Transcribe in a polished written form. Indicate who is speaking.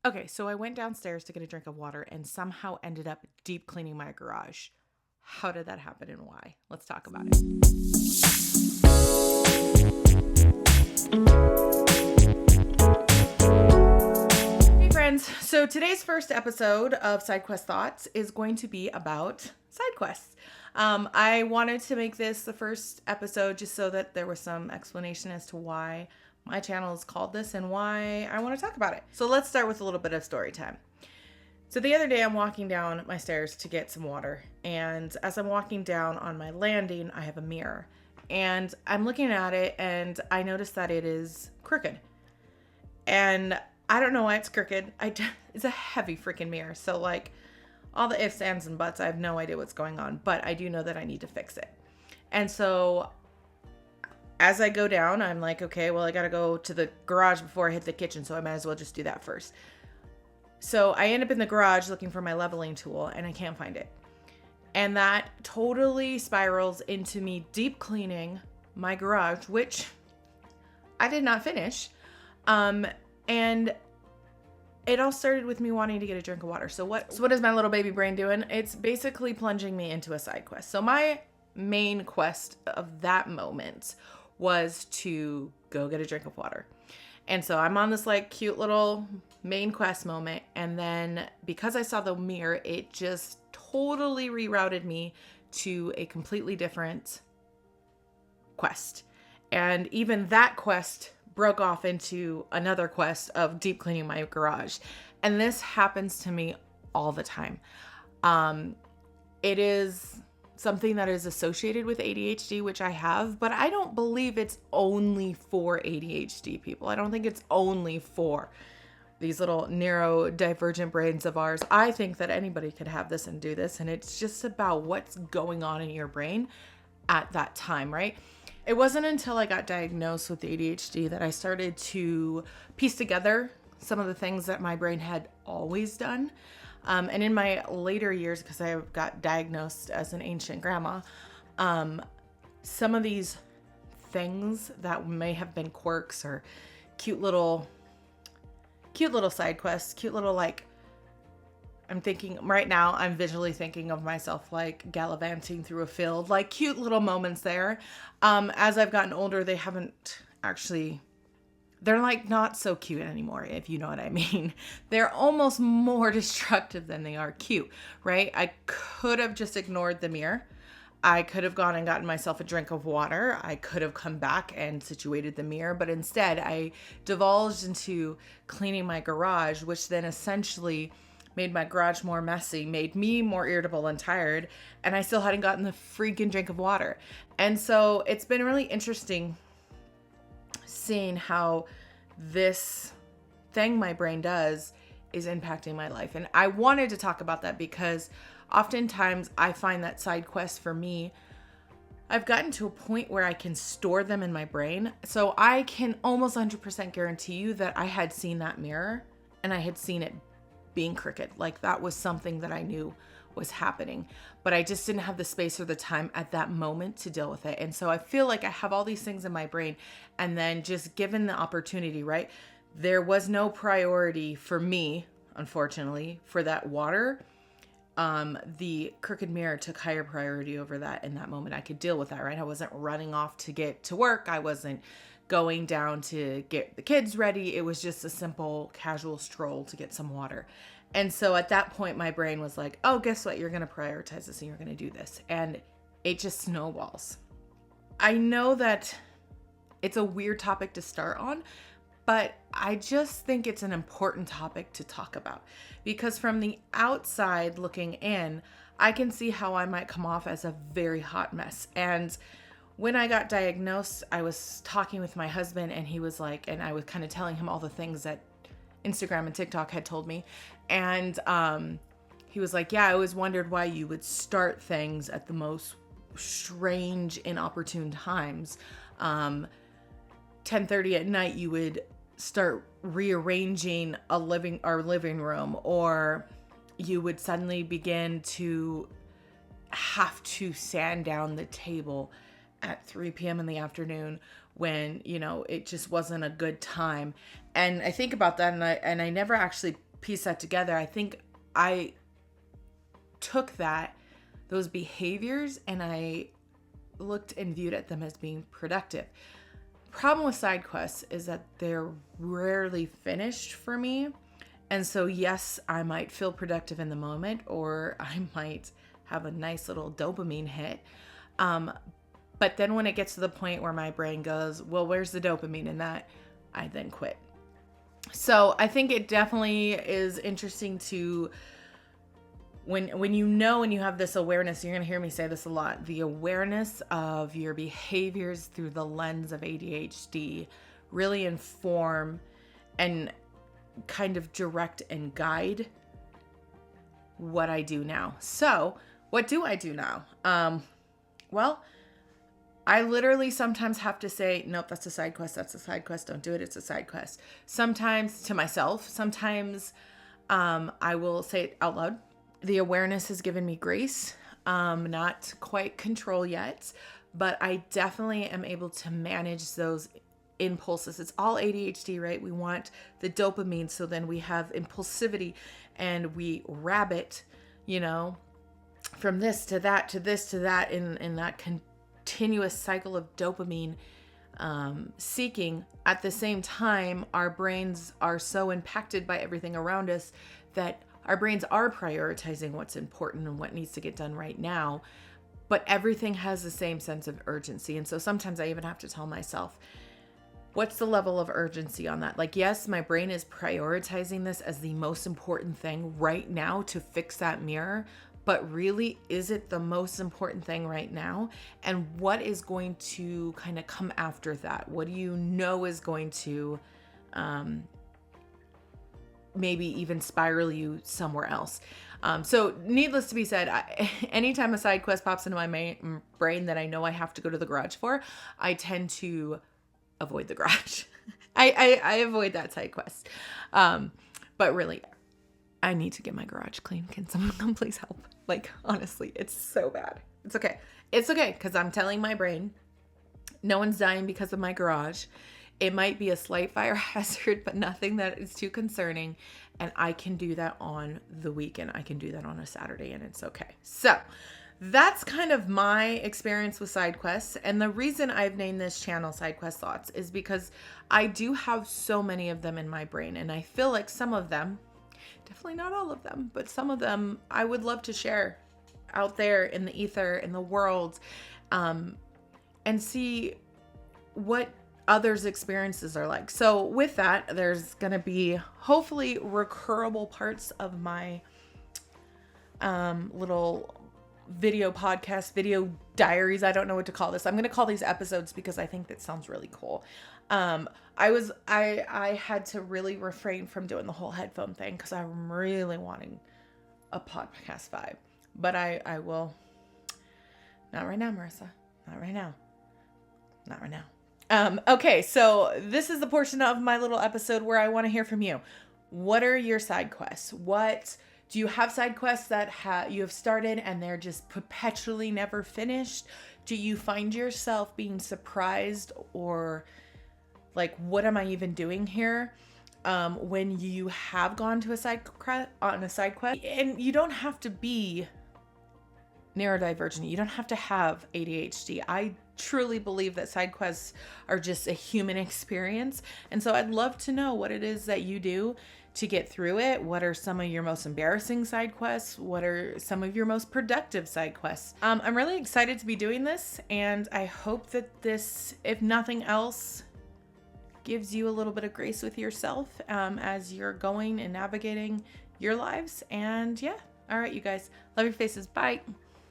Speaker 1: Okay, so I went downstairs to get a drink of water and somehow ended up deep cleaning my garage. How did that happen and why? Let's talk about it. Hey friends, so today's first episode of SideQuest Thoughts is going to be about side quests. I wanted to make this the first episode just so that there was some explanation as to why my channel is called this and why I want to talk about it. So let's start with a little bit of story time. So the other day I'm walking down my stairs to get some water, and as I'm walking down on my landing, I have a mirror, and I'm looking at it and I notice that it is crooked. And I don't know why it's crooked. It's a heavy freaking mirror. So like all the ifs, ands, and buts, I have no idea what's going on, but I do know that I need to fix it. And so as I go down, I'm like, okay, well, I got to go to the garage before I hit the kitchen. So I might as well just do that first. So I end up in the garage looking for my leveling tool and I can't find it. And that totally spirals into me deep cleaning my garage, which I did not finish. And it all started with me wanting to get a drink of water. So what is my little baby brain doing? It's basically plunging me into a side quest. So my main quest of that moment was to go get a drink of water. And so I'm on this like cute little main quest moment. And then because I saw the mirror, it just totally rerouted me to a completely different quest. And even that quest broke off into another quest of deep cleaning my garage. And this happens to me all the time. It is something that is associated with ADHD, which I have, but I don't believe it's only for ADHD people. I don't think it's only for these little neurodivergent brains of ours. I think that anybody could have this and do this, and it's just about what's going on in your brain at that time, right? It wasn't until I got diagnosed with ADHD that I started to piece together some of the things that my brain had always done. And in my later years, because I got diagnosed as an ancient grandma, some of these things that may have been quirks or cute little side quests, cute little like, I'm thinking right now, I'm visually thinking of myself like gallivanting through a field, like cute little moments there. As I've gotten older, they haven't actually, they're like not so cute anymore, if you know what I mean. They're almost more destructive than they are cute, right? I could have just ignored the mirror. I could have gone and gotten myself a drink of water. I could have come back and situated the mirror, but instead I divulged into cleaning my garage, which then essentially made my garage more messy, made me more irritable and tired, and I still hadn't gotten the freaking drink of water. And so it's been really interesting seeing how this thing my brain does is impacting my life. And I wanted to talk about that because oftentimes I find that side quests for me, I've gotten to a point where I can store them in my brain. So I can almost 100% guarantee you that I had seen that mirror and I had seen it being crooked. Like that was something that I knew was happening, but I just didn't have the space or the time at that moment to deal with it. And so I feel like I have all these things in my brain, and then just given the opportunity, right? There was no priority for me, unfortunately, for that water. The crooked mirror took higher priority over that in that moment. I could deal with that, right? I wasn't running off to get to work. I wasn't going down to get the kids ready. It was just a simple casual stroll to get some water. And so at that point, my brain was like, oh, guess what? You're going to prioritize this and you're going to do this. And it just snowballs. I know that it's a weird topic to start on, but I just think it's an important topic to talk about because from the outside looking in, I can see how I might come off as a very hot mess. And when I got diagnosed, I was talking with my husband and he was like, and I was kind of telling him all the things that Instagram and TikTok had told me. And he was like, yeah, I always wondered why you would start things at the most strange, inopportune times. 10:30 at night, you would start rearranging our living room, or you would suddenly begin to have to sand down the table at 3 p.m. in the afternoon when, you know, it just wasn't a good time. And I think about that and I never actually piece that together, I think I took those behaviors and I looked and viewed at them as being productive. Problem with side quests is that they're rarely finished for me. And so, yes, I might feel productive in the moment, or I might have a nice little dopamine hit. But then when it gets to the point where my brain goes, well, where's the dopamine in that? I then quit. So I think it definitely is interesting to, when you know and you have this awareness, you're going to hear me say this a lot, the awareness of your behaviors through the lens of ADHD really inform and kind of direct and guide what I do now. So what do I do now? Well, I literally sometimes have to say, nope, that's a side quest. That's a side quest. Don't do it. It's a side quest. Sometimes to myself, sometimes I will say it out loud. The awareness has given me grace, not quite control yet, but I definitely am able to manage those impulses. It's all ADHD, right? We want the dopamine, so then we have impulsivity and we rabbit, from this to that to this to that in that continuous cycle of dopamine seeking. At the same time, our brains are so impacted by everything around us that our brains are prioritizing what's important and what needs to get done right now, but everything has the same sense of urgency. And so sometimes I even have to tell myself, what's the level of urgency on that? Like, yes, my brain is prioritizing this as the most important thing right now to fix that mirror, but really, is it the most important thing right now? And what is going to kind of come after that? What do you know is going to maybe even spiral you somewhere else? So needless to be said, anytime a side quest pops into my brain that I know I have to go to the garage for, I tend to avoid the garage. I avoid that side quest. But really, I need to get my garage clean. Can someone come please help? Like, honestly, it's so bad. It's okay. It's okay, because I'm telling my brain, no one's dying because of my garage. It might be a slight fire hazard, but nothing that is too concerning. And I can do that on the weekend. I can do that on a Saturday, and it's okay. So that's kind of my experience with side quests. And the reason I've named this channel SideQuest Thoughts is because I do have so many of them in my brain. And I feel like some of them, definitely not all of them, but some of them I would love to share out there in the ether, in the world, and see what others' experiences are like. So with that, there's going to be hopefully recurrable parts of my little video podcast, video diaries. I don't know what to call this. I'm going to call these episodes because I think that sounds really cool. I had to really refrain from doing the whole headphone thing because I'm really wanting a podcast vibe, but I will. Not right now, Marissa. Not right now. Not right now. Okay, so this is the portion of my little episode where I want to hear from you. What are your side quests? What do you have side quests that you have started and they're just perpetually never finished? Do you find yourself being surprised or like, what am I even doing here? When you have gone to a side quest, and you don't have to be neurodivergent. You don't have to have ADHD. I truly believe that side quests are just a human experience. And so I'd love to know what it is that you do to get through it. What are some of your most embarrassing side quests? What are some of your most productive side quests? I'm really excited to be doing this, and I hope that this, if nothing else, gives you a little bit of grace with yourself as you're going and navigating your lives. And yeah, all right, you guys, love your faces. Bye.